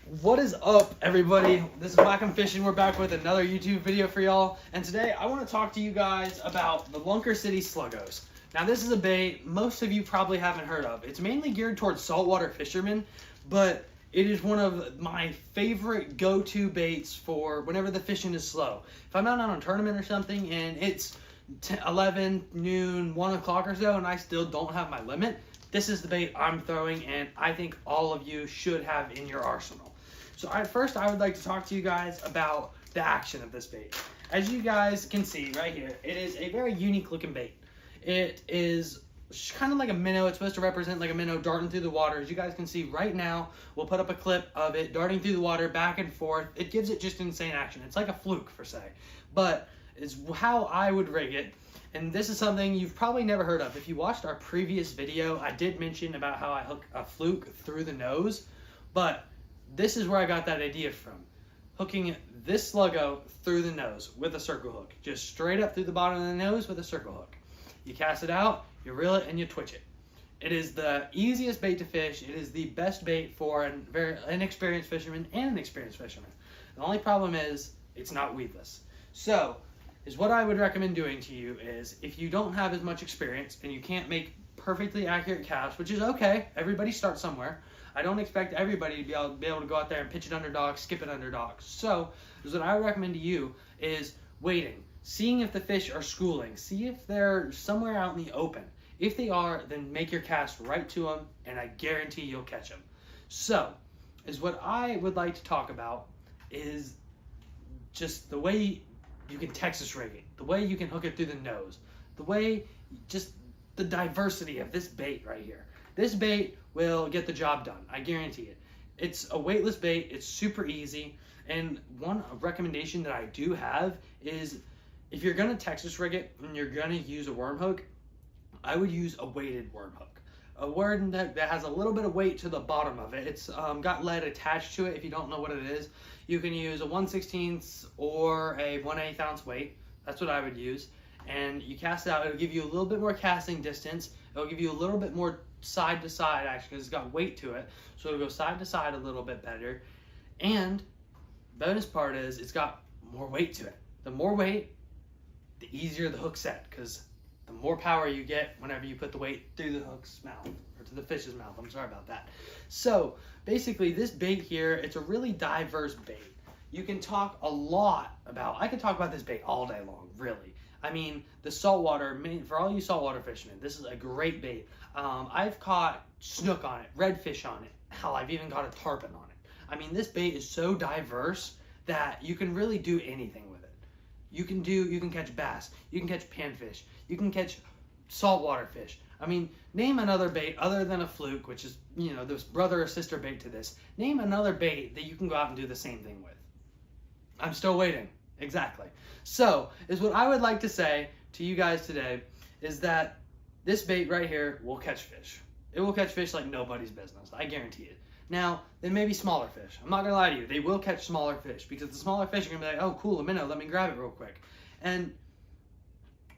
What is up, everybody? This is Black and Fishing. We're back with another YouTube video for y'all, and today I want to talk to you guys about the Lunker City Slug-Gos. Now, this is a bait most of you probably haven't heard of. It's mainly geared towards saltwater fishermen, but it is one of my favorite go-to baits for whenever the fishing is slow. If I'm out on a tournament or something and it's 11, noon, 1 o'clock or so, and I still don't have my limit, this is the bait I'm throwing, and I think all of you should have in your arsenal. So first I would like to talk to you guys about the action of this bait. As you guys can see right here, it is a very unique looking bait. It is kind of like a minnow. It's supposed to represent like a minnow darting through the water. As you guys can see right now, we'll put up a clip of it darting through the water back and forth. It gives it just insane action. It's like a fluke per se, but it's how I would rig it. And this is something you've probably never heard of. If you watched our previous video, I did mention about how I hook a fluke through the nose, but this is where I got that idea from. Hooking this Slug-Go through the nose with a circle hook. Just straight up through the bottom of the nose with a circle hook. You cast it out, you reel it, and you twitch it. It is the easiest bait to fish. It is the best bait for an very inexperienced fisherman and an experienced fisherman. The only problem is it's not weedless. So, what I would recommend doing to you is, if you don't have as much experience and you can't make perfectly accurate casts, which is okay, everybody starts somewhere. I don't expect everybody to be able to go out there and pitch it under docks, skip it under docks. So, what I would recommend to you is waiting, seeing if the fish are schooling, see if they're somewhere out in the open. If they are, then make your cast right to them, and I guarantee you'll catch them. So, what I would like to talk about is just the way you can Texas rig it, the way you can hook it through the nose, the way, just the diversity of this bait right here. This bait will get the job done, I guarantee it. It's a weightless bait, it's super easy, and one recommendation that I do have is, if you're gonna Texas rig it and you're gonna use a worm hook, I would use a weighted worm hook. A worm that has a little bit of weight to the bottom of it. It's got lead attached to it. If you don't know what it is, you can use a 1/16 or a 1/8 ounce weight. That's what I would use. And you cast it out, it'll give you a little bit more casting distance. It'll give you a little bit more side to side action because it's got weight to it. So it'll go side to side a little bit better. And bonus part is it's got more weight to it. The more weight, the easier the hook set, because the more power you get whenever you put the weight through the hook's mouth, or to the fish's mouth. I'm sorry about that. So basically this bait here, it's a really diverse bait. You can talk a lot about, I could talk about this bait all day long, really. I mean, the saltwater, for all you saltwater fishermen, this is a great bait. I've caught snook on it, redfish on it. Hell, I've even got a tarpon on it. I mean, this bait is so diverse that you can really do anything with it. You can catch bass, you can catch panfish, you can catch saltwater fish. I mean, name another bait other than a fluke, which is, you know, this brother or sister bait to this. Name another bait that you can go out and do the same thing with. I'm still waiting. Exactly. So, what I would like to say to you guys today is that this bait right here will catch fish. It will catch fish like nobody's business. I guarantee it. Now, there may be smaller fish. I'm not going to lie to you. They will catch smaller fish, because the smaller fish are going to be like, oh, cool, a minnow, let me grab it real quick. And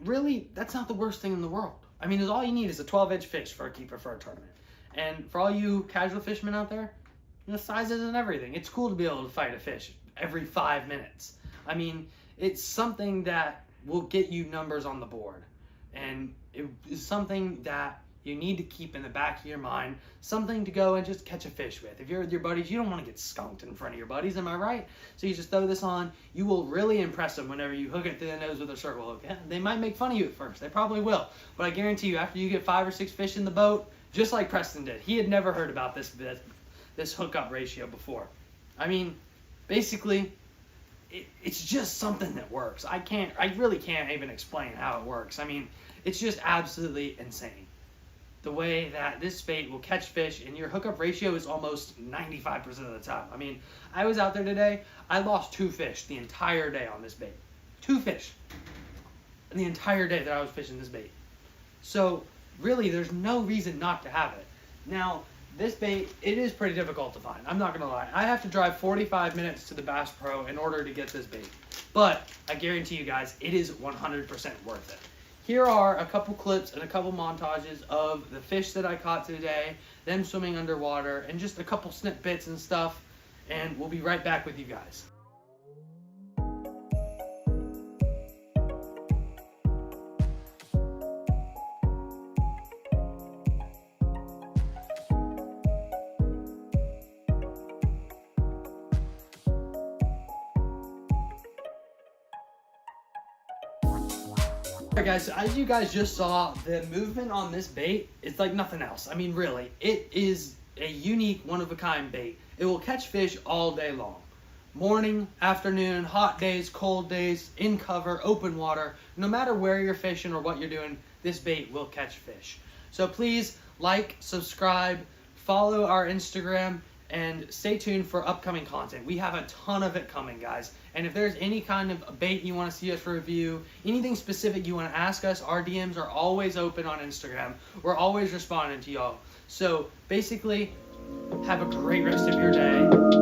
really, that's not the worst thing in the world. I mean, all you need is a 12-inch fish for a keeper for a tournament. And for all you casual fishermen out there, you know, size isn't everything. It's cool to be able to fight a fish every 5 minutes. I mean, it's something that will get you numbers on the board. And it is something that you need to keep in the back of your mind, something to go and just catch a fish with. If you're with your buddies, you don't want to get skunked in front of your buddies, am I right? So you just throw this on. You will really impress them whenever you hook it through the nose with a circle hook. Yeah, they might make fun of you at first. They probably will. But I guarantee you, after you get 5 or 6 fish in the boat, just like Preston did, he had never heard about this hookup ratio before. I mean, basically, it's just something that works. I really can't even explain how it works. I mean, it's just absolutely insane. The way that this bait will catch fish, and your hookup ratio is almost 95% of the time. I mean, I was out there today, I lost 2 fish the entire day on this bait. 2 fish in the entire day that I was fishing this bait. So, really, there's no reason not to have it. Now, this bait, it is pretty difficult to find. I'm not going to lie. I have to drive 45 minutes to the Bass Pro in order to get this bait. But I guarantee you guys, it is 100% worth it. Here are a couple clips and a couple montages of the fish that I caught today, them swimming underwater, and just a couple snippets and stuff. and we'll be right back with you guys. Alright guys, so as you guys just saw, the movement on this bait is like nothing else. I mean, really, it is a unique, one-of-a-kind bait. It will catch fish all day long. Morning, afternoon, hot days, cold days, in cover, open water. No matter where you're fishing or what you're doing, this bait will catch fish. So please like, subscribe, follow our Instagram, and stay tuned for upcoming content. We have a ton of it coming, guys. And if there's any kind of bait you want to see us review, anything specific you want to ask us, our DMs are always open on Instagram. We're always responding to y'all. So basically, have a great rest of your day.